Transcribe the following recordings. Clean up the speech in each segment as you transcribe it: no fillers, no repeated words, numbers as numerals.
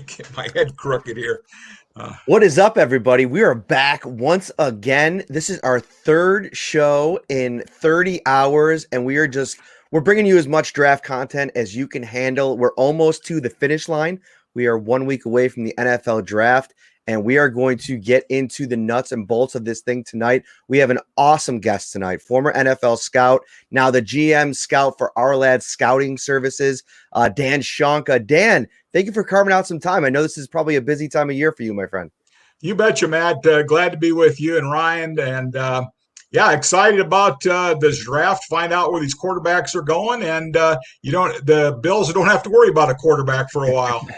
Get my head crooked here. What is up, everybody? We are back once again. This is our third show in 30 hours, and we're bringing you as much draft content as you can handle. We're almost to the finish line. We are 1 week away from the NFL draft, and we are going to get into the nuts and bolts of this thing tonight. We have an awesome guest tonight, former NFL scout, now the GM scout for Ourlads Scouting Services, Dan Shonka. Dan, thank you for carving out some time. I know this is probably a busy time of year for you, my friend. You betcha, Matt. Glad to be with you and Ryan. And yeah, excited about this draft. Find out where these quarterbacks are going, and the Bills don't have to worry about a quarterback for a while.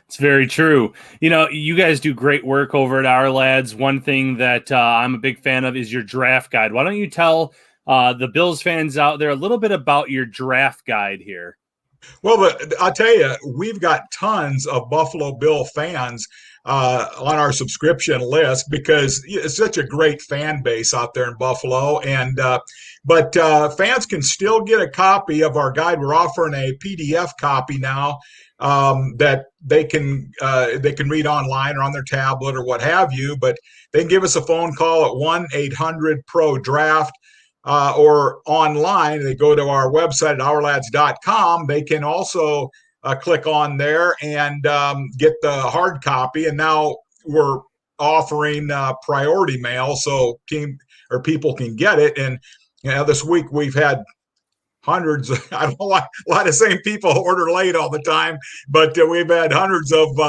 It's very true. You know, you guys do great work over at Ourlads. One thing that I'm a big fan of is your draft guide. Why don't you tell the Bills fans out there a little bit about your draft guide here? Well, but I'll tell you, we've got tons of Buffalo Bill fans on our subscription list because it's such a great fan base out there in Buffalo. And but fans can still get a copy of our guide. We're offering a PDF copy now that they can read online or on their tablet or what have you. But they can give us a phone call at 1-800-PRO-DRAFT. Or online, they go to our website at ourlads.com. They can also click on there and get the hard copy. And now we're offering priority mail, so people can get it. And this week we've had hundreds. I don't know, a lot of same people order late all the time, but we've had hundreds of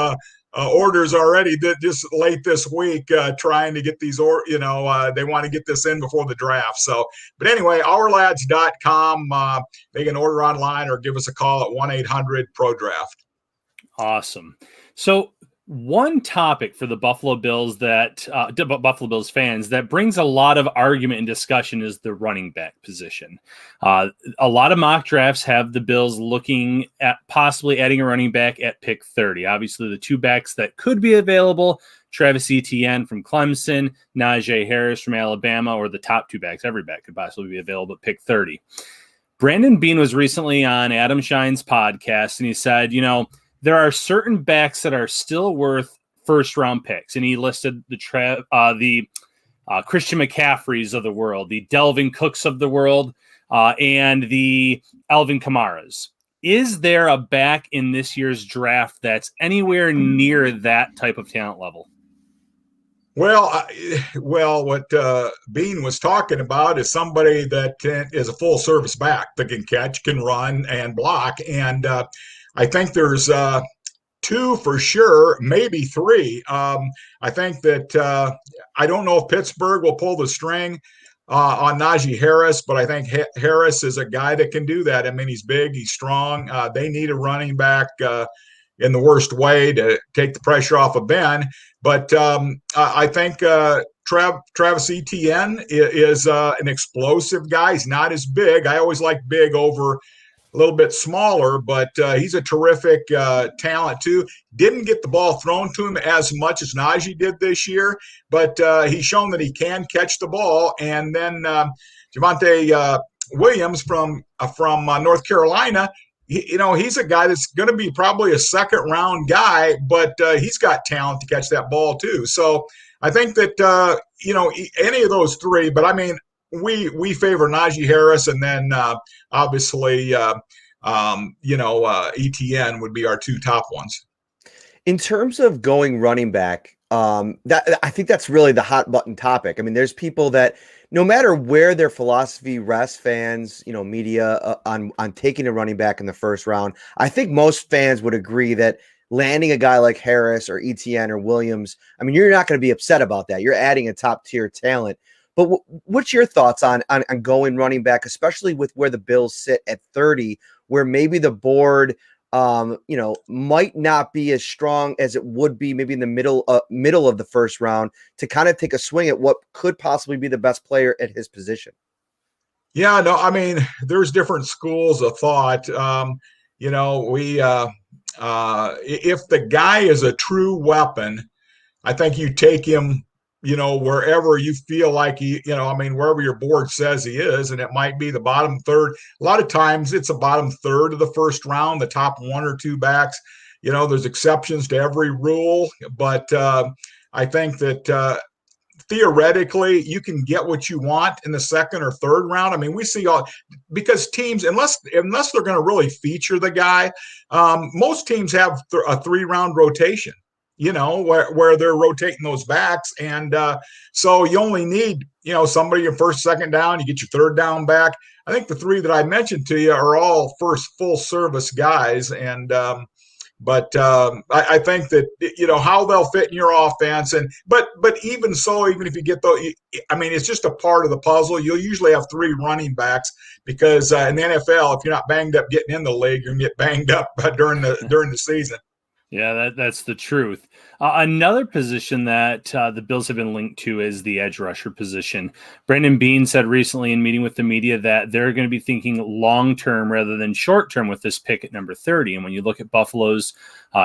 orders already just late this week trying to get these, they want to get this in before the draft. So, but anyway, ourlads.com, they can order online or give us a call at 1-800-PRO-DRAFT. Awesome. So one topic for the Buffalo Bills Buffalo Bills fans that brings a lot of argument and discussion is the running back position. A lot of mock drafts have the Bills looking at possibly adding a running back at pick 30. Obviously, the two backs that could be available, Travis Etienne from Clemson, Najee Harris from Alabama, or the top two backs. Every back could possibly be available at pick 30. Brandon Beane was recently on Adam Schein's podcast, and he said, there are certain backs that are still worth first-round picks, and he listed the Christian McCaffreys of the world, the Delvin Cooks of the world, and the Alvin Kamaras. Is there a back in this year's draft that's anywhere near that type of talent level? Well, what Bean was talking about is somebody that is a full-service back that can catch, can run, and block, and I think there's two for sure, maybe three. I think that I don't know if Pittsburgh will pull the string on Najee Harris, but I think Harris is a guy that can do that. I mean, he's big, he's strong. They need a running back in the worst way to take the pressure off of Ben. But I think Travis Etienne is an explosive guy. He's not as big. I always like big over a little bit smaller, but he's a terrific talent too. Didn't get the ball thrown to him as much as Najee did this year, but he's shown that he can catch the ball. And then Javonte Williams from North Carolina, he's a guy that's going to be probably a second-round guy, but he's got talent to catch that ball too. So I think that, any of those three, but I mean, we favor Najee Harris, and then obviously, ETN would be our two top ones. In terms of going running back, I think that's really the hot button topic. I mean, there's people that no matter where their philosophy rests, fans, media on taking a running back in the first round, I think most fans would agree that landing a guy like Harris or ETN or Williams, I mean, you're not going to be upset about that. You're adding a top tier talent. But what's your thoughts on going running back, especially with where the Bills sit at 30, where maybe the board, might not be as strong as it would be maybe in the middle of the first round to kind of take a swing at what could possibly be the best player at his position? Yeah, no, I mean, there's different schools of thought. If the guy is a true weapon, I think you take him wherever you feel like wherever your board says he is, and it might be the bottom third. A lot of times it's the bottom third of the first round, the top one or two backs. there's exceptions to every rule, but I think that theoretically you can get what you want in the second or third round. I mean, we see because teams, unless they're going to really feature the guy, most teams have a 3-round rotation, where they're rotating those backs. And so you only need, somebody your first, second down, you get your third down back. I think the 3 that I mentioned to you are all first full service guys. And, but I think that, how they'll fit in your offense. But even so, even if you get those, I mean, it's just a part of the puzzle. You'll usually have 3 running backs because in the NFL, if you're not banged up getting in the league, you're going to get banged up during the season. Yeah, that's the truth. Another position that the Bills have been linked to is the edge rusher position. Brandon Beane said recently in meeting with the media that they're going to be thinking long-term rather than short-term with this pick at number 30. And when you look at Buffalo's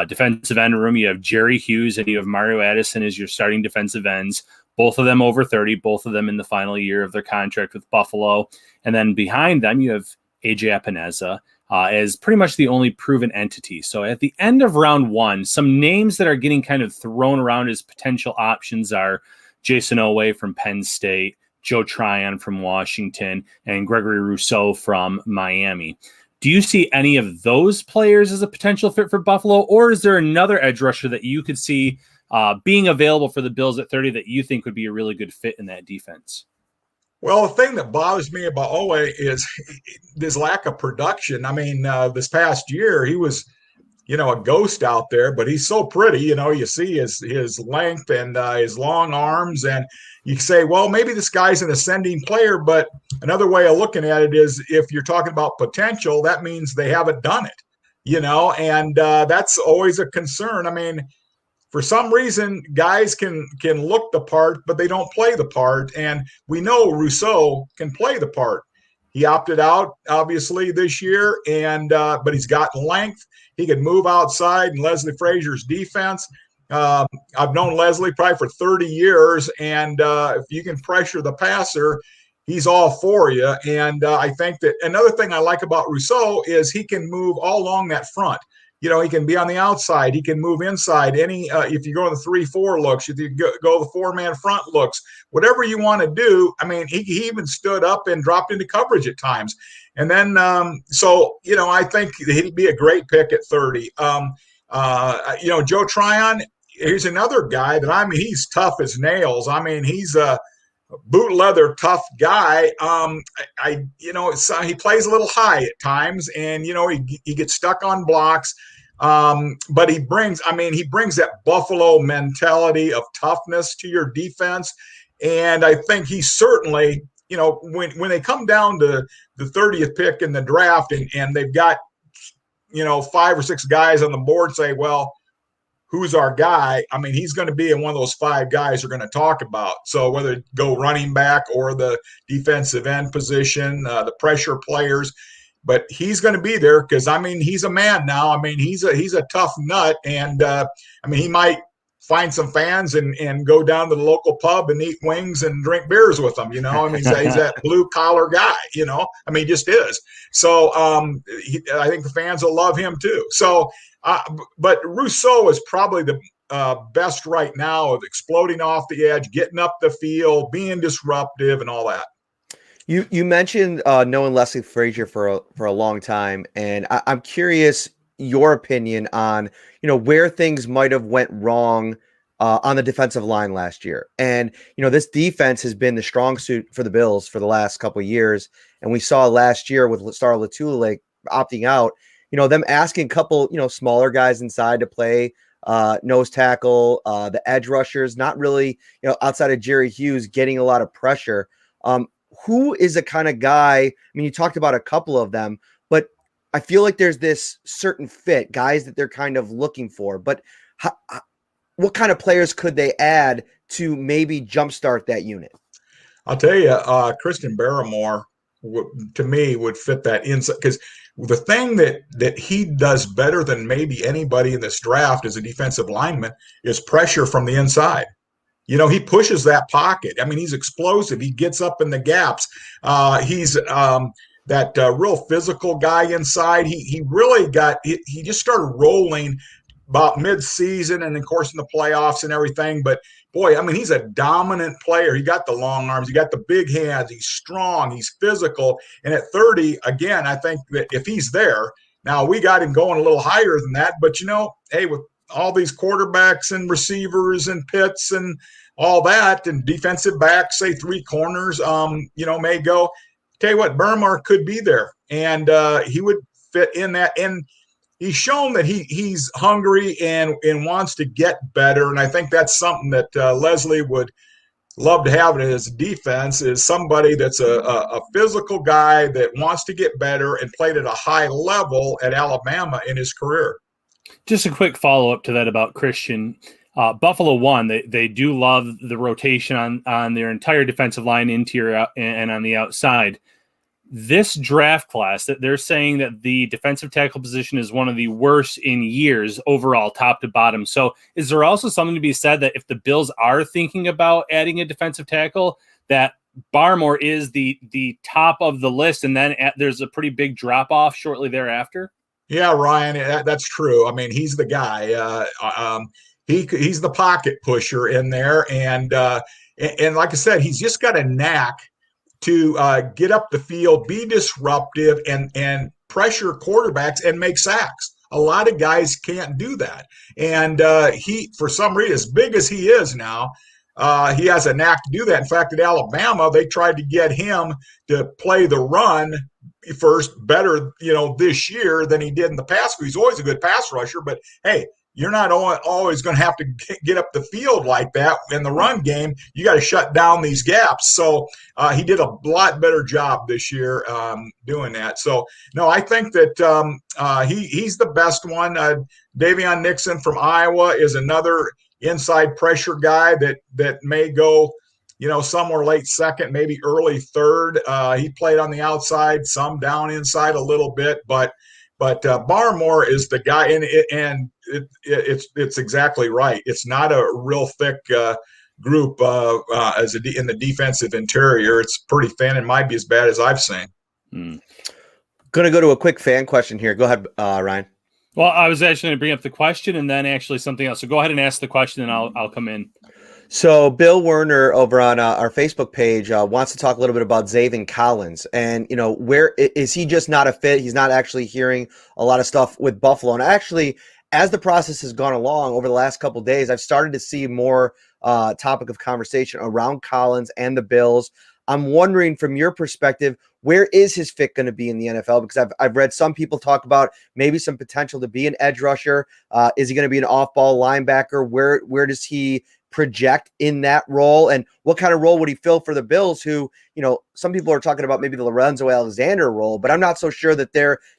defensive end room, you have Jerry Hughes and you have Mario Addison as your starting defensive ends. Both of them over 30, both of them in the final year of their contract with Buffalo. And then behind them, you have AJ Epineza as pretty much the only proven entity. So at the end of round 1, some names that are getting kind of thrown around as potential options are Jason Owe from Penn State, Joe Tryon from Washington, and Gregory Rousseau from Miami. Do you see any of those players as a potential fit for Buffalo, or is there another edge rusher that you could see being available for the Bills at 30 that you think would be a really good fit in that defense? Well, the thing that bothers me about Owe is his lack of production. I mean, this past year, he was, a ghost out there, but he's so pretty. You see his length and his long arms, and you say, well, maybe this guy's an ascending player. But another way of looking at it is if you're talking about potential, that means they haven't done it, and that's always a concern. I mean, for some reason, guys can look the part, but they don't play the part. And we know Rousseau can play the part. He opted out, obviously, this year, and but he's got length. He can move outside in Leslie Frazier's defense. I've known Leslie probably for 30 years, and if you can pressure the passer, he's all for you. And I think that another thing I like about Rousseau is he can move all along that front. He can be on the outside. He can move inside. If you go in the 3-4 looks, if you go the 4-man front looks, whatever you want to do. I mean, he even stood up and dropped into coverage at times. And then, I think he'd be a great pick at 30. Joe Tryon, here's another guy that, he's tough as nails. I mean, he's a boot leather tough guy. He plays a little high at times, and he gets stuck on blocks. But he brings that Buffalo mentality of toughness to your defense, and I think he certainly, when they come down to the 30th pick in the draft, and they've got 5 or 6 guys on the board, say, well, who's our guy? I mean, he's going to be in one of those 5 guys we're going to talk about. So whether it go running back or the defensive end position, the pressure players, but he's going to be there because, he's a man now. I mean, he's a tough nut. And, he might find some fans and go down to the local pub and eat wings and drink beers with them. He's that blue collar guy, he just is. So I think the fans will love him too. So, but Rousseau is probably the best right now of exploding off the edge, getting up the field, being disruptive, and all that. You mentioned knowing Leslie Frazier for a long time, and I'm curious your opinion on where things might have went wrong on the defensive line last year. And this defense has been the strong suit for the Bills for the last couple of years, and we saw last year with Star Latule opting out. Them asking a couple, smaller guys inside to play nose tackle, the edge rushers, not really, outside of Jerry Hughes, getting a lot of pressure. Who is a kind of guy? You talked about a couple of them, but I feel like there's this certain fit, guys that they're kind of looking for. But what kind of players could they add to maybe jumpstart that unit? I'll tell you, Christian Barrymore, to me, would fit that inside, because the thing that he does better than maybe anybody in this draft as a defensive lineman is pressure from the inside. He pushes that pocket. He's explosive. He gets up in the gaps. He's that real physical guy inside. He really he just started rolling about mid-season and, of course, in the playoffs and everything. But, boy, I mean, he's a dominant player. He got the long arms. He got the big hands. He's strong. He's physical. And at 30, again, I think that if he's there, now we got him going a little higher than that. But, hey, with all these quarterbacks and receivers and Pitts and all that and defensive backs, say 3 corners, may go. Tell you what, Barrymore could be there. And he would fit in that. And he's shown that he's hungry and wants to get better. And I think that's something that Leslie would love to have in his defense, is somebody that's a physical guy that wants to get better and played at a high level at Alabama in his career. Just a quick follow-up to that about Christian. Buffalo won. They do love the rotation on their entire defensive line, interior and on the outside. This draft class, that they're saying that the defensive tackle position is one of the worst in years overall, top to bottom. So is there also something to be said that if the Bills are thinking about adding a defensive tackle, that Barrymore is the top of the list, and then there's a pretty big drop-off shortly thereafter? Yeah, Ryan, that's true. I mean, he's the guy. He's the pocket pusher in there. And like I said, he's just got a knack to get up the field, be disruptive, and pressure quarterbacks and make sacks. A lot of guys can't do that. And he, for some reason, as big as he is now, he has a knack to do that. In fact, at Alabama, they tried to get him to play the run first better, this year than he did in the past. He's always a good pass rusher, but hey, you're not always going to have to get up the field like that in the run game. You got to shut down these gaps. So he did a lot better job this year doing that. So, no, I think that he's the best one. Davion Nixon from Iowa is another inside pressure guy that may go, somewhere late second, maybe early third. He played on the outside, some down inside a little bit, but Barrymore is the guy, and it's exactly right. It's not a real thick group in the defensive interior. It's pretty thin and might be as bad as I've seen. Going to go to a quick fan question here. Go ahead, Ryan. Well, I was actually going to bring up the question and then actually something else. So go ahead and ask the question, and I'll come in. So Bill Werner over on our Facebook page wants to talk a little bit about Zavin Collins, and where is he just not a fit? He's not actually hearing a lot of stuff with Buffalo. And actually, as the process has gone along over the last couple of days, I've started to see more topic of conversation around Collins and the Bills. I'm wondering, from your perspective, where is his fit going to be in the NFL? Because I've read some people talk about maybe some potential to be an edge rusher. Is he going to be an off-ball linebacker? Where does he project in that role, and what kind of role would he fill for the Bills, who, some people are talking about maybe the Lorenzo Alexander role, but I'm not so sure that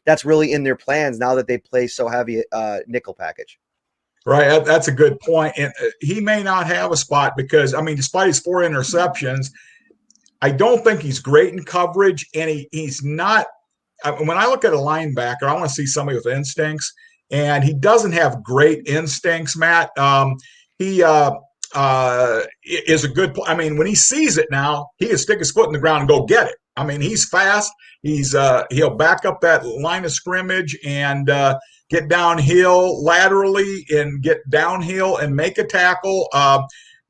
that's really in their plans now that they play so heavy nickel package. Right. That's a good point. And he may not have a spot because, despite his 4 interceptions, I don't think he's great in coverage, and he's not. When I look at a linebacker, I want to see somebody with instincts, and he doesn't have great instincts, Matt. He is a good. When he sees it now, he can stick his foot in the ground and go get it. He's fast. He'll back up that line of scrimmage and get downhill laterally and get downhill and make a tackle.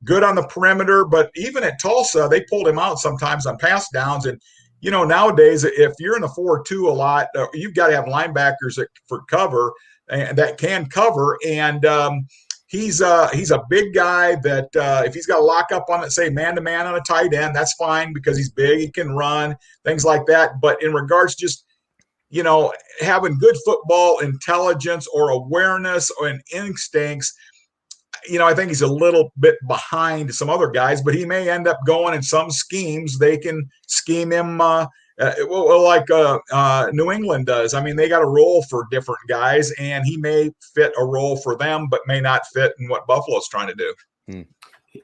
Good on the perimeter, but even at Tulsa, they pulled him out sometimes on pass downs. And nowadays, if you're in the 4-2 a lot, you've got to have linebackers for cover and that can cover. And he's a big guy that if he's got to lock up on it, say man-to-man on a tight end, that's fine because he's big, he can run, things like that. But in regards just, having good football intelligence or awareness or instincts, I think he's a little bit behind some other guys, but he may end up going in some schemes. They can scheme him like New England does. They got a role for different guys, and he may fit a role for them, but may not fit in what Buffalo's trying to do.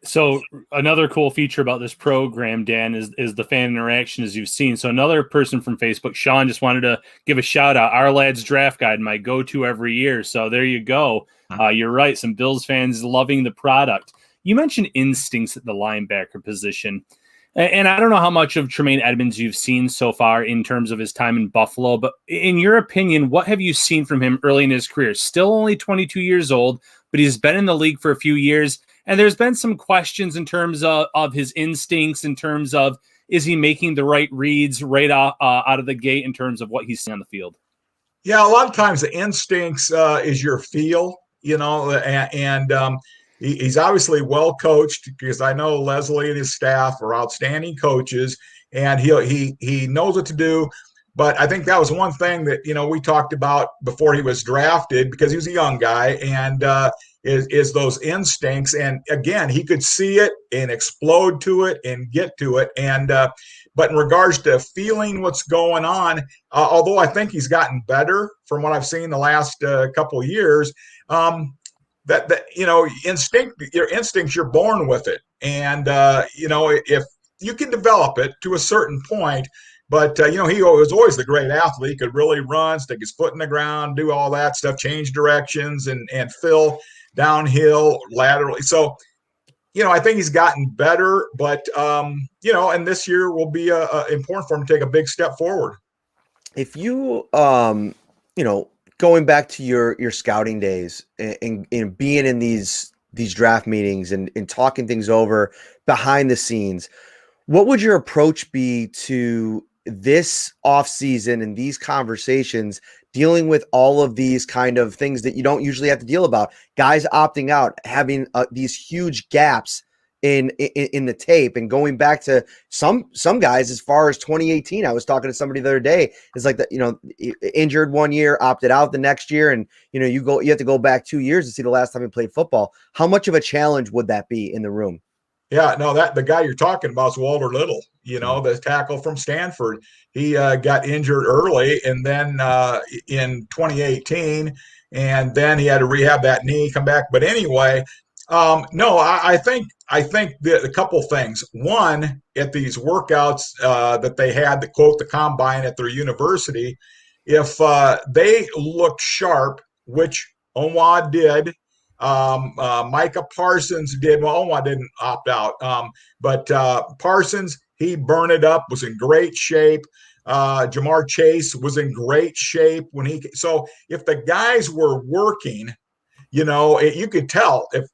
So another cool feature about this program, Dan, is the fan interaction, as you've seen. So another person from Facebook, Sean, just wanted to give a shout out. Ourlads draft guide, my go-to every year. So there you go. You're right. Some Bills fans loving the product. You mentioned instincts at the linebacker position. And I don't know how much of Tremaine Edmonds you've seen so far in terms of his time in Buffalo, but in your opinion, what have you seen from him early in his career? Still only 22 years old, but he's been in the league for a few years. And there's been some questions in terms of his instincts, in terms of, is he making the right reads right out of the gate in terms of what he's seeing on the field? Yeah, a lot of times the instincts is your feel, he's obviously well coached, because I know Leslie and his staff are outstanding coaches, and he knows what to do. But I think that was one thing that we talked about before he was drafted, because he was a young guy, and is those instincts. And again, he could see it and explode to it and get to it. And but in regards to feeling what's going on, although I think he's gotten better from what I've seen the last couple of years, your instincts, you're born with it. And if you can develop it to a certain point. But, he was always the great athlete. He could really run, stick his foot in the ground, do all that stuff, change directions, and fill downhill, laterally. So, I think he's gotten better. But, and this year will be important for him to take a big step forward. If you, going back to your scouting days and being in these draft meetings and talking things over behind the scenes, what would your approach be to this offseason and these conversations, dealing with all of these kind of things that you don't usually have to deal about? Guys opting out, having these huge gaps in the tape, and going back to some guys as far as 2018. I was talking to somebody the other day. It's like injured one year, opted out the next year, and you have to go back 2 years to see the last time he played football. How much of a challenge would that be in the room? Yeah, no, the guy you're talking about is Walter Little, the tackle from Stanford. He got injured early, and then in 2018, and then he had to rehab that knee, come back. But anyway, no, I think a couple things. One, at these workouts that they had, to quote the combine at their university, if they looked sharp, which Onwad did, Micah Parsons did. Well, Onwad didn't opt out, but Parsons, he burned it up, was in great shape. Jamar Chase was in great shape so if the guys were working, you could tell if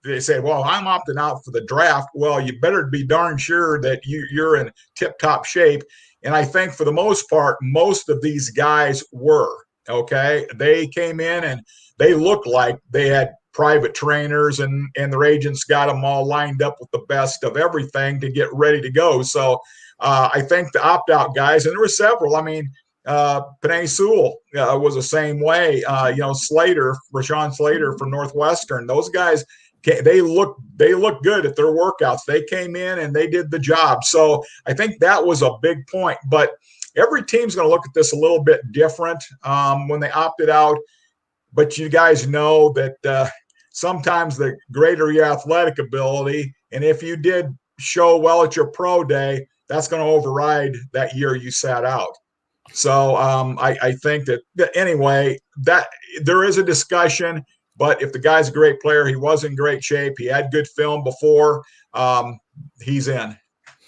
they said, well, I'm opting out for the draft. Well, you better be darn sure that you're in tip-top shape. And I think for the most part, most of these guys were. Okay, they came in and they looked like they had private trainers, and their agents got them all lined up with the best of everything to get ready to go. So I think the opt-out guys, and there were several. I mean, Penei Sewell was the same way. Rashawn Slater from Northwestern. Those guys, they look good at their workouts. They came in and they did the job. So I think that was a big point. But every team's going to look at this a little bit different when they opted out. But you guys know that sometimes the greater your athletic ability, and if you did show well at your pro day, that's going to override that year you sat out. So I think that anyway, that there is a discussion. But if the guy's a great player, he was in great shape, he had good film before, he's in.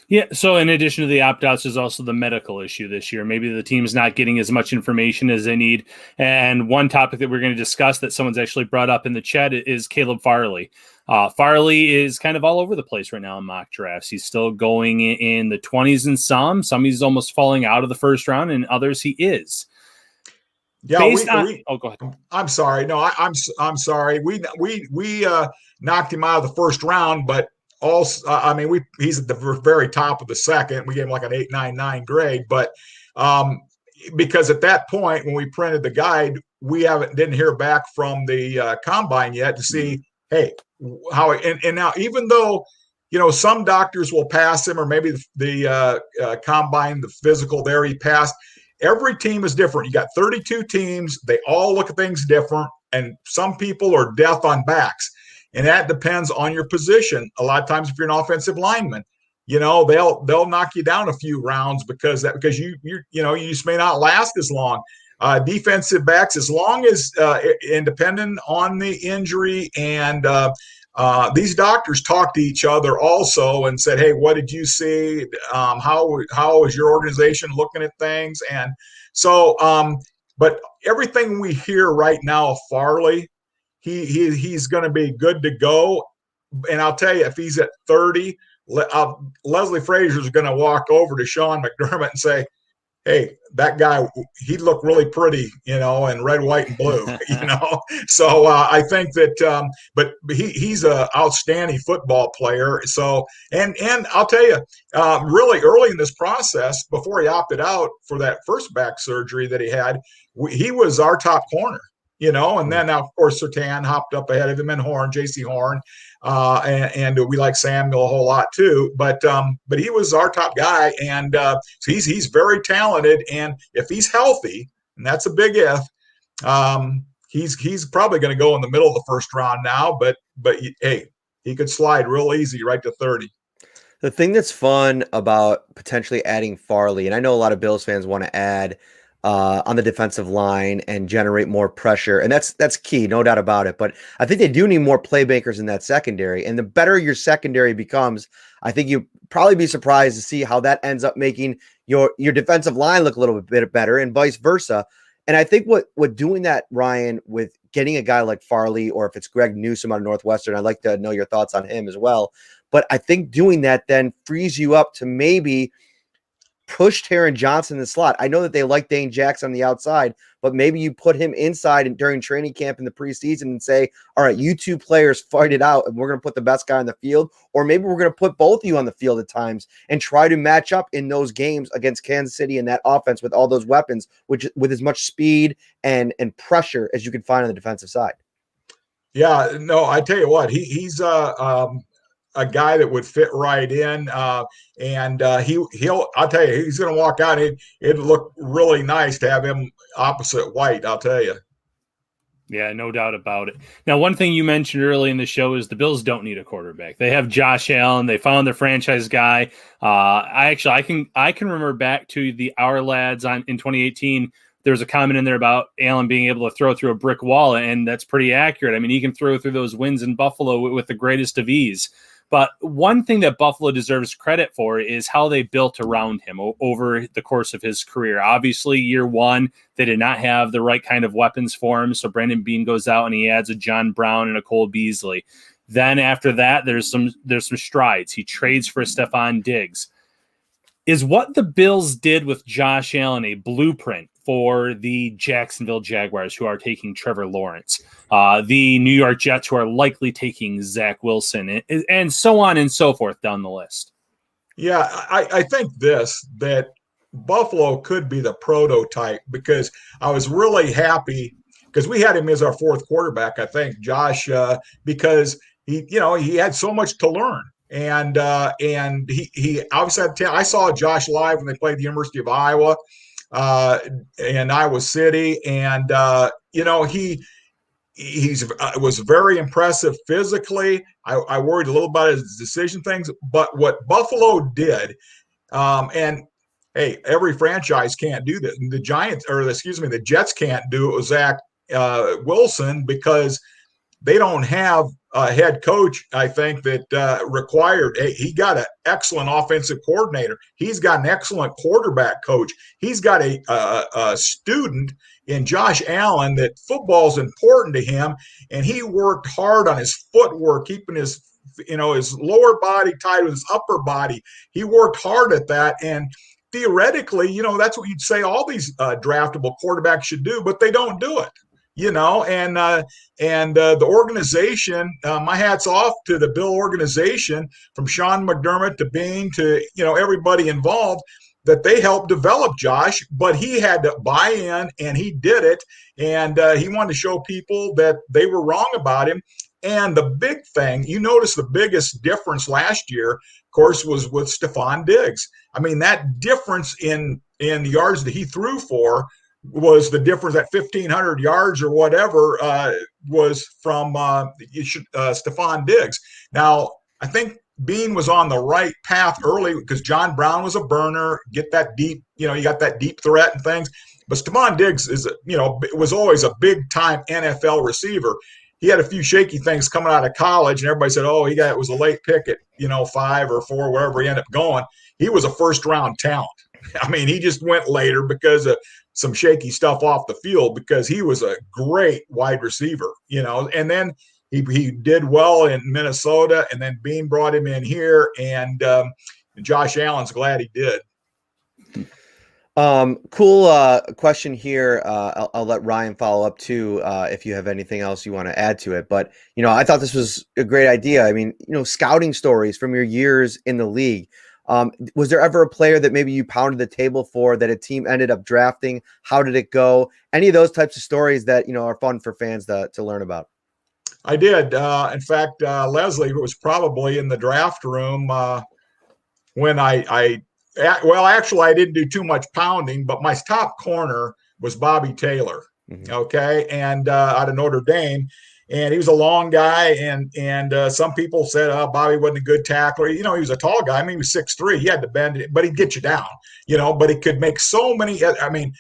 Yeah, so in addition to the opt-outs, there's also the medical issue this year. Maybe the team's not getting as much information as they need. And one topic that we're going to discuss that someone's actually brought up in the chat is Caleb Farley. Farley is kind of all over the place right now in mock drafts. He's still going in the 20s in some he's almost falling out of the first round, and others he is. Yeah, go ahead. I'm sorry. No, I'm sorry. We knocked him out of the first round, but also, he's at the very top of the second. We gave him like an 8.99 grade, but because at that point when we printed the guide, we didn't hear back from the combine yet to see, hey, how. And now, even though some doctors will pass him, or maybe the combine, the physical there he passed. Every team is different. You got 32 teams. They all look at things different, and some people are death on backs. And that depends on your position. A lot of times, if you're an offensive lineman, they'll knock you down a few rounds because you just may not last as long. Defensive backs, as long as independent on the injury and these doctors talked to each other also and said, "Hey, what did you see? How is your organization looking at things?" And so, but everything we hear right now of Farley, he's going to be good to go. And I'll tell you, if he's at 30, Leslie Frazier is going to walk over to Sean McDermott and say, "Hey, that guy, he looked really pretty, in red, white, and blue, So I think that, but he's an outstanding football player. So, and I'll tell you, really early in this process, before he opted out for that first back surgery that he had, he was our top corner. And then now, of course, Sertan hopped up ahead of him, and J.C. Horn, and we like Samuel a whole lot too. But he was our top guy, and so he's very talented. And if he's healthy, and that's a big if, he's probably going to go in the middle of the first round now. But hey, he could slide real easy right to 30. The thing that's fun about potentially adding Farley, and I know a lot of Bills fans want to add on the defensive line and generate more pressure. And that's key, no doubt about it. But I think they do need more playmakers in that secondary. And the better your secondary becomes, I think you'll probably be surprised to see how that ends up making your defensive line look a little bit better and vice versa. And I think what doing that, Ryan, with getting a guy like Farley, or if it's Greg Newsome out of Northwestern, I'd like to know your thoughts on him as well. But I think doing that then frees you up to maybe push Taron Johnson in the slot. I know that they like Dane Jackson on the outside, but maybe you put him inside and during training camp in the preseason and say, all right, you two players fight it out, and we're going to put the best guy on the field. Or maybe we're going to put both of you on the field at times and try to match up in those games against Kansas City and that offense with all those weapons, with as much speed and pressure as you can find on the defensive side. Yeah, no, I tell you what, he's a guy that would fit right in, and he'll. I'll tell you, he's going to walk out. It'd look really nice to have him opposite White. I'll tell you. Yeah, no doubt about it. Now, one thing you mentioned early in the show is the Bills don't need a quarterback. They have Josh Allen. They found their franchise guy. I can remember back to the Ourlads in 2018. There was a comment in there about Allen being able to throw through a brick wall, and that's pretty accurate. I mean, he can throw through those wins in Buffalo with the greatest of ease. But one thing that Buffalo deserves credit for is how they built around him over the course of his career. Obviously, year one, they did not have the right kind of weapons for him. So Brandon Beane goes out and he adds a John Brown and a Cole Beasley. Then after that, there's some strides. He trades for Stevonn Diggs. Is what the Bills did with Josh Allen a blueprint for the Jacksonville Jaguars, who are taking Trevor Lawrence, the New York Jets, who are likely taking Zach Wilson, and so on and so forth down the list? Yeah, I think that Buffalo could be the prototype, because I was really happy because we had him as our fourth quarterback, I think, Josh, because he had so much to learn. And he obviously had I saw Josh live when they played the University of Iowa in Iowa City, and he was very impressive physically. I worried a little about his decision things, but what Buffalo did, and hey, every franchise can't do this. The Jets can't do it with Zach Wilson, because they don't have a head coach, I think, that required. He got an excellent offensive coordinator. He's got an excellent quarterback coach. He's got a student in Josh Allen that football's important to him, and he worked hard on his footwork, keeping his lower body tied with his upper body. He worked hard at that, and theoretically, that's what you'd say all these draftable quarterbacks should do, but they don't do it. And the organization, my hat's off to the Bill organization, from Sean McDermott to Beane to, everybody involved, that they helped develop Josh, but he had to buy in, and he did it. And he wanted to show people that they were wrong about him. And the big thing, you notice the biggest difference last year, of course, was with Stevonn Diggs. I mean, that difference in the yards that he threw for was the difference. At 1,500 yards or whatever was from Stevonn Diggs. Now, I think Beane was on the right path early, because John Brown was a burner, get that deep, you got that deep threat and things. But Stevonn Diggs was always a big-time NFL receiver. he had a few shaky things coming out of college, and everybody said, "Oh, it was a late pick at 5 or 4, wherever he ended up going." He was a first round talent. I mean, he just went later because of some shaky stuff off the field, because he was a great wide receiver, and then he did well in Minnesota, and then Beane brought him in here, and Josh Allen's glad he did. Cool question here. I'll let Ryan follow up too if you have anything else you want to add to it. But I thought this was a great idea. I mean, scouting stories from your years in the league. Was there ever a player that maybe you pounded the table for that a team ended up drafting? How did it go? Any of those types of stories that are fun for fans to learn about? I did. In fact, Leslie was probably in the draft room when actually, I didn't do too much pounding, but my top corner was Bobby Taylor. Mm-hmm. Okay. And out of Notre Dame. And he was a long guy. And some people said, Bobby wasn't a good tackler. He was a tall guy. I mean, he was 6'3". He had to bend it, but he'd get you down, but he could make so many. I mean,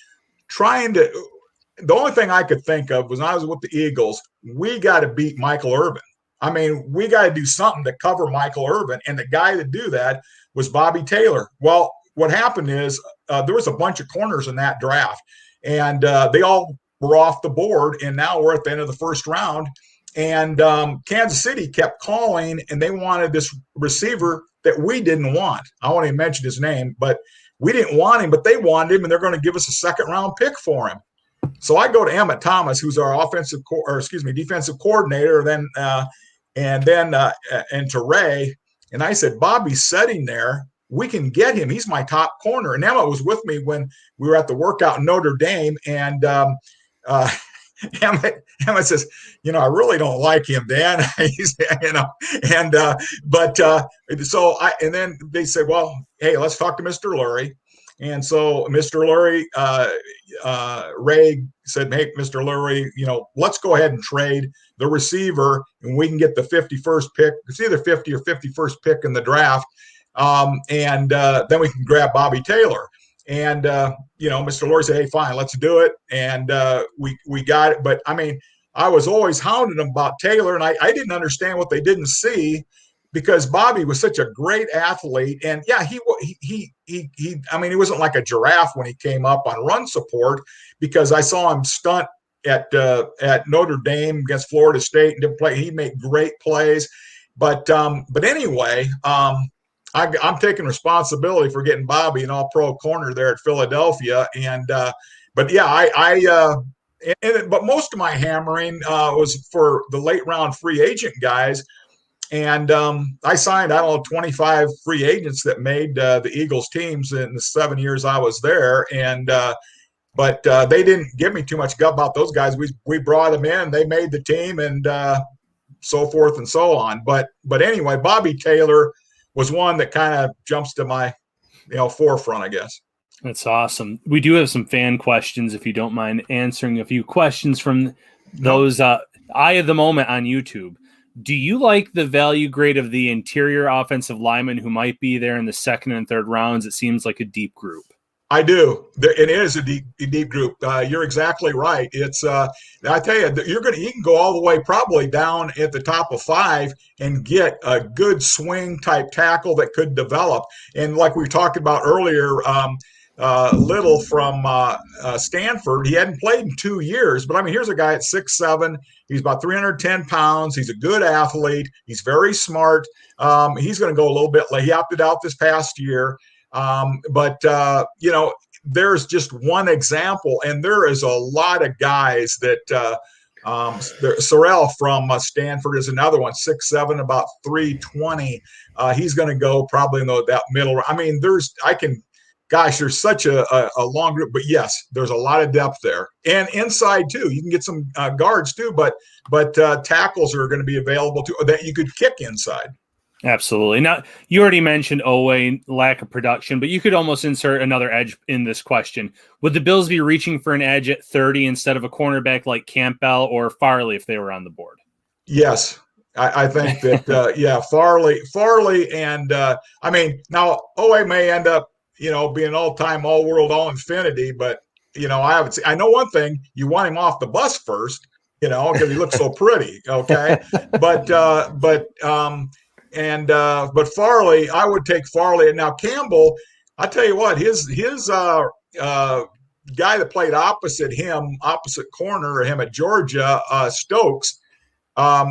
the only thing I could think of was when I was with the Eagles, we got to beat Michael Irvin. I mean, we got to do something to cover Michael Irvin. And the guy to do that was Bobby Taylor. Well, what happened is there was a bunch of corners in that draft, and they all were off the board, and now we're at the end of the first round. And Kansas City kept calling, and they wanted this receiver that we didn't want. I won't even mention his name, but we didn't want him, but they wanted him, and they're going to give us a second-round pick for him. So I go to Emmett Thomas, who's our defensive coordinator, and to Ray, and I said, Bobby's sitting there. We can get him. He's my top corner. And Emmett was with me when we were at the workout in Notre Dame, and Emmett says, I really don't like him, Dan. He's, and then they said, well, hey, let's talk to Mr. Lurie. And so Mr. Lurie, Ray said, hey, Mr. Lurie, let's go ahead and trade the receiver, and we can get the 51st pick. It's either 50 or 51st pick in the draft. And then we can grab Bobby Taylor. And, Mr. Lurie said, hey, fine, let's do it. And we got it. But, I mean, I was always hounding them about Taylor, and I didn't understand what they didn't see, because Bobby was such a great athlete. And, yeah, he wasn't like a giraffe when he came up on run support, because I saw him stunt at Notre Dame against Florida State and didn't play. He made great plays. But anyway, I'm taking responsibility for getting Bobby an all-pro corner there at Philadelphia. And but most of my hammering was for the late round free agent guys. And I signed, 25 free agents that made the Eagles teams in the 7 years I was there. And but they didn't give me too much gut about those guys. We brought them in, they made the team, and so forth and so on. But anyway, Bobby Taylor was one that kind of jumps to my forefront, I guess. That's awesome. We do have some fan questions, if you don't mind answering a few questions from those eye of the moment on YouTube. Do you like the value grade of the interior offensive linemen who might be there in the second and third rounds? It seems like a deep group. I do. It is a deep group. You're exactly right. It's I tell you, you can go all the way probably down at the top of 5 and get a good swing type tackle that could develop. And like we talked about earlier, Little from Stanford, he hadn't played in 2 years, but I mean, here's a guy at 6'7". He's about 310 pounds. He's a good athlete. He's very smart. He's going to go a little bit late. He opted out this past year. But there's just one example, and there is a lot of guys that Sorrell from Stanford is another one, 6'7", about 320. He's going to go probably in that middle. I mean, there's such a long group, but yes, there's a lot of depth there, and inside too. You can get some guards too, but tackles are going to be available too that you could kick inside. Absolutely. Now, you already mentioned Owe, lack of production, but you could almost insert another edge in this question. Would the Bills be reaching for an edge at 30 instead of a cornerback like Campbell or Farley if they were on the board? Yes. I think that, Farley. And I mean, now Owe may end up, being all-time, all-world, all-infinity, but, I know one thing, you want him off the bus first. because he looks so pretty. Okay, but Farley, I would take Farley. And now Campbell, I tell you what, his guy that played opposite corner, him at Georgia, Stokes.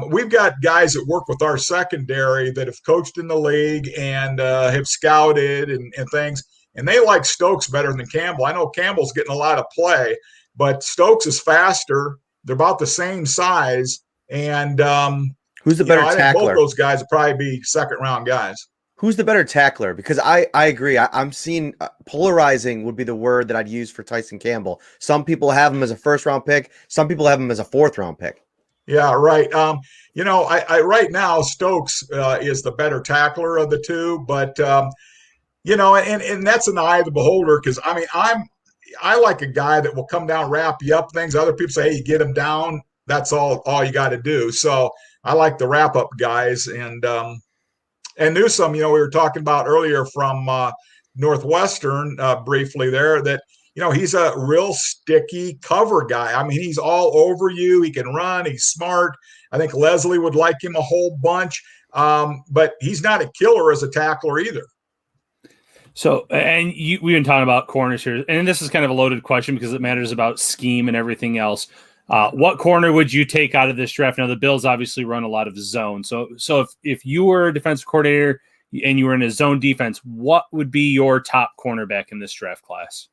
We've got guys that work with our secondary that have coached in the league and have scouted and things, and they like Stokes better than Campbell. I know Campbell's getting a lot of play, but Stokes is faster. They're about the same size, and who's the better I tackler? think both those guys would probably be second-round guys. Who's the better tackler? Because I agree. I'm seeing polarizing would be the word that I'd use for Tyson Campbell. Some people have him as a first-round pick. Some people have him as a fourth-round pick. Yeah, right. I right now Stokes is the better tackler of the two, but and that's an eye of the beholder. Because I like a guy that will come down, wrap you up things. Other people say, hey, you get him down. That's all you got to do. So I like the wrap up guys. And Newsome, we were talking about earlier from Northwestern briefly there that, he's a real sticky cover guy. I mean, he's all over you. He can run. He's smart. I think Leslie would like him a whole bunch. But he's not a killer as a tackler either. So, and we've been talking about corners here, and this is kind of a loaded question because it matters about scheme and everything else. What corner would you take out of this draft? Now, the Bills obviously run a lot of zone. So if you were a defensive coordinator and you were in a zone defense, what would be your top cornerback in this draft class?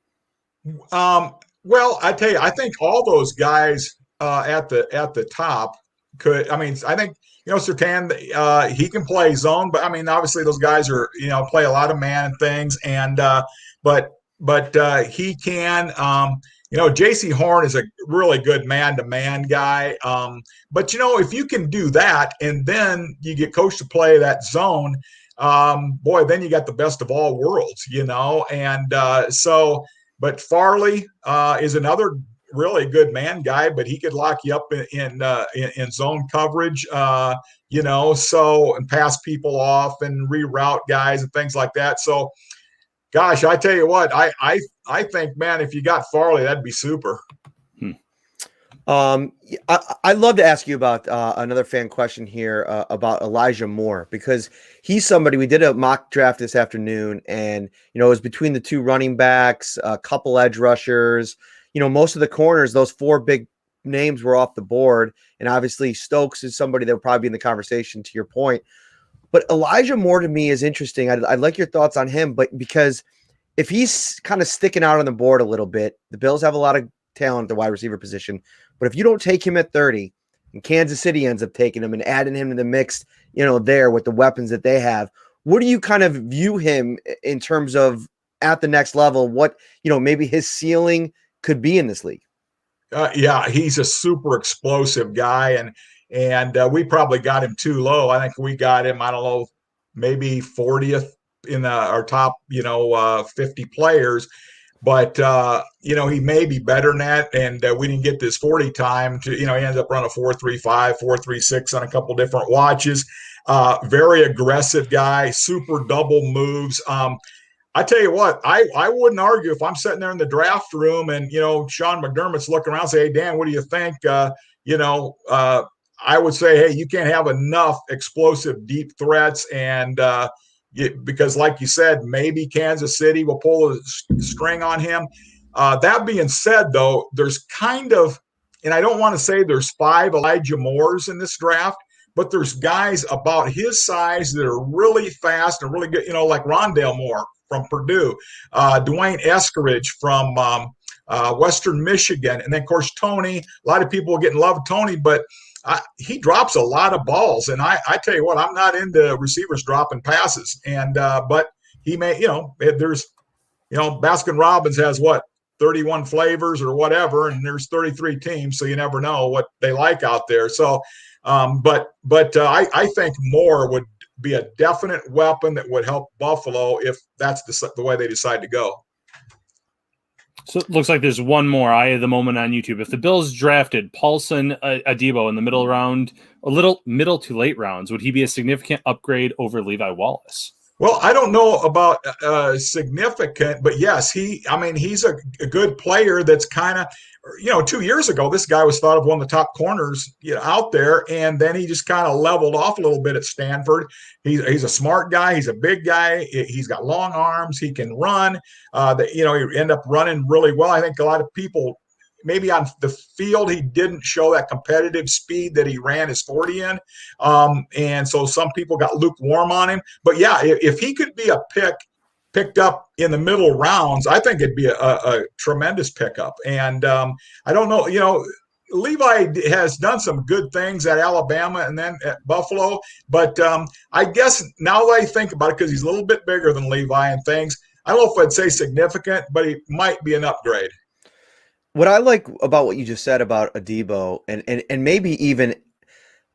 Well, I tell you, I think all those guys at the top could. I mean, I think Surtain, he can play zone, but I mean, obviously those guys are play a lot of man and things, and but he can. J.C. Horn is a really good man-to-man guy. But if you can do that, and then you get coached to play that zone, boy, then you got the best of all worlds, And but Farley is another really good man guy, but he could lock you up in zone coverage, and pass people off and reroute guys and things like that. So, gosh, I tell you what, I think, man, if you got Farley, that'd be super. I'd love to ask you about another fan question here about Elijah Moore, because he's somebody, we did a mock draft this afternoon, and it was between the two running backs, a couple edge rushers, most of the corners, those four big names were off the board, and obviously Stokes is somebody that would probably be in the conversation, to your point. But Elijah Moore to me is interesting. I'd like your thoughts on him, but because if he's kind of sticking out on the board a little bit, the Bills have a lot of talent at the wide receiver position. But if you don't take him at 30 and Kansas City ends up taking him and adding him to the mix, there with the weapons that they have, what do you kind of view him in terms of at the next level? What, maybe his ceiling could be in this league? Yeah, he's a super explosive guy. And we probably got him too low. I think we got him, I don't know, maybe 40th in our top, 50 players. But, he may be better than that. And we didn't get this 40 time to, he ends up running a 4.35, 4.36 on a couple different watches. Very aggressive guy, super double moves. I tell you what, I wouldn't argue if I'm sitting there in the draft room and, Sean McDermott's looking around and say, hey, Dan, what do you think? I would say, hey, you can't have enough explosive deep threats. And because like you said, maybe Kansas City will pull a string on him. That being said, though, there's kind of, and I don't want to say there's 5 Elijah Moores in this draft, but there's guys about his size that are really fast and really good, like Rondale Moore from Purdue, Dwayne Eskridge from Western Michigan, and then, of course, Tony. A lot of people get in love with Tony, but he drops a lot of balls. And I tell you what, I'm not into receivers dropping passes. And but he may, there's, Baskin Robbins has 31 flavors or whatever, and there's 33 teams, so you never know what they like out there. So, but I think Moore would be a definite weapon that would help Buffalo if that's the way they decide to go. So it looks like there's one more eye of the moment on YouTube. If the Bills drafted Paulson Adebo in the middle to late rounds, would he be a significant upgrade over Levi Wallace? Well, I don't know about significant, but yes, he's a good player that's kind of, 2 years ago, this guy was thought of one of the top corners out there, and then he just kind of leveled off a little bit at Stanford. He's a smart guy. He's a big guy. He's got long arms. He can run. He end up running really well. I think a lot of people, maybe on the field, he didn't show that competitive speed that he ran his 40 in. And so some people got lukewarm on him. But yeah, if he could be a picked up in the middle rounds, I think it'd be a tremendous pickup. And I don't know, Levi has done some good things at Alabama and then at Buffalo. But I guess now that I think about it, because he's a little bit bigger than Levi and things, I don't know if I'd say significant, but he might be an upgrade. What I like about what you just said about Adebo and maybe even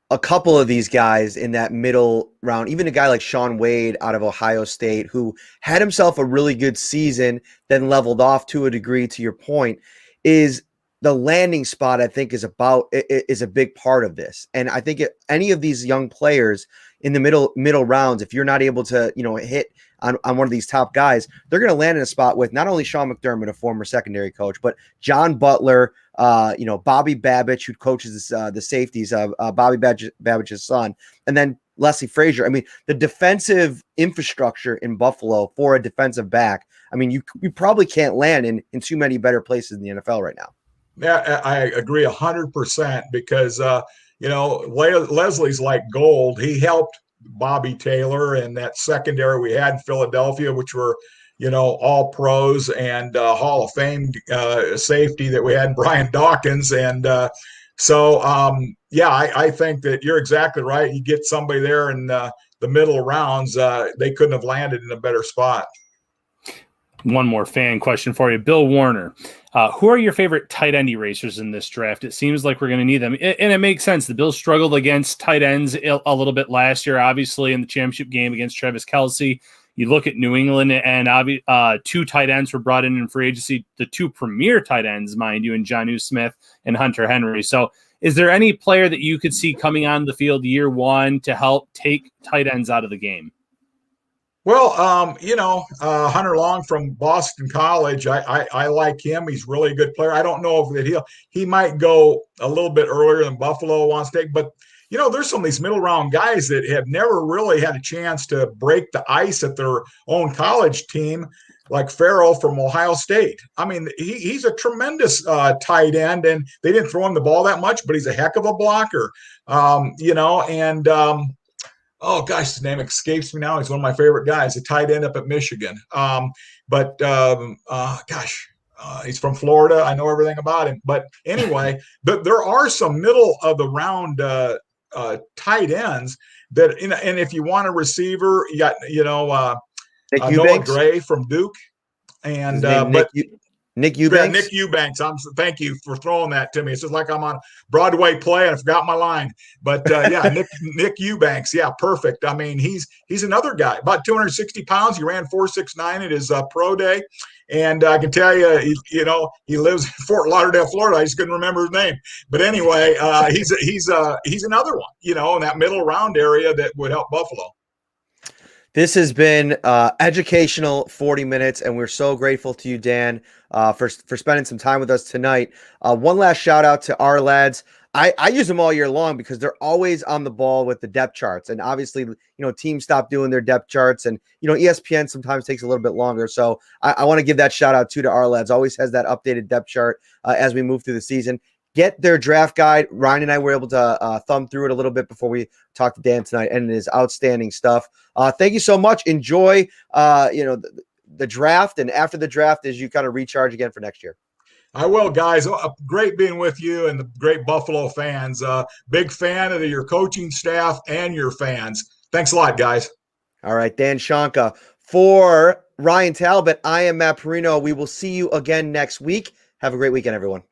a couple of these guys in that middle round, even a guy like Shaun Wade out of Ohio State, who had himself a really good season, then leveled off to a degree, to your point, is the landing spot, I think, is a big part of this. And I think any of these young players in the middle rounds, if you're not able to, hit on one of these top guys, they're going to land in a spot with not only Sean McDermott, a former secondary coach, but John Butler, Bobby Babich, who coaches the safeties, Bobby Babich's son, and then Leslie Frazier. I mean, the defensive infrastructure in Buffalo for a defensive back, I mean, you probably can't land in too many better places in the NFL right now. Yeah, I agree 100% because, Leslie's like gold. He helped Bobby Taylor and that secondary we had in Philadelphia, which were, all pros and Hall of Fame safety that we had, Brian Dawkins. And I think that you're exactly right. You get somebody there in the middle rounds, they couldn't have landed in a better spot. One more fan question for you. Bill Warner, who are your favorite tight end erasers in this draft? It seems like we're going to need them. And it makes sense. The Bills struggled against tight ends a little bit last year, obviously, in the championship game against Travis Kelce. You look at New England, and two tight ends were brought in free agency, the two premier tight ends, mind you, and Jonnu Smith and Hunter Henry. So is there any player that you could see coming on the field year one to help take tight ends out of the game? Well, Hunter Long from Boston College, I like him. He's really a good player. I don't know if he might go a little bit earlier than Buffalo wants to take, but there's some of these middle round guys that have never really had a chance to break the ice at their own college team, like Farrell from Ohio State. I mean, he's a tremendous tight end, and they didn't throw him the ball that much, but he's a heck of a blocker. Oh gosh, his name escapes me now. He's one of my favorite guys, a tight end up at Michigan. He's from Florida. I know everything about him. But anyway, there are some middle of the round tight ends that, and if you want a receiver, you got Noah Gray from Duke, and Nick Eubanks. Yeah, Nick Eubanks. Thank you for throwing that to me. It's just like I'm on a Broadway play and I forgot my line. But Nick Eubanks. Yeah, perfect. I mean, he's another guy, about 260 pounds. He ran 4.69 at his pro day, and I can tell you, he lives in Fort Lauderdale, Florida. I just couldn't remember his name. But anyway, he's another one, in that middle round area that would help Buffalo. This has been educational 40 minutes, and we're so grateful to you, Dan, for spending some time with us tonight. One last shout out to Ourlads. I use them all year long because they're always on the ball with the depth charts. And obviously, teams stop doing their depth charts, and, ESPN sometimes takes a little bit longer. So I want to give that shout out to Ourlads. Always has that updated depth chart as we move through the season. Get their draft guide. Ryan and I were able to thumb through it a little bit before we talked to Dan tonight, and it is outstanding stuff. Thank you so much. Enjoy, the draft, and after the draft, as you kind of recharge again for next year. I will, guys. Great being with you and the great Buffalo fans. Big fan of your coaching staff and your fans. Thanks a lot, guys. All right, Dan Shonka. For Ryan Talbot, I am Matt Parrino. We will see you again next week. Have a great weekend, everyone.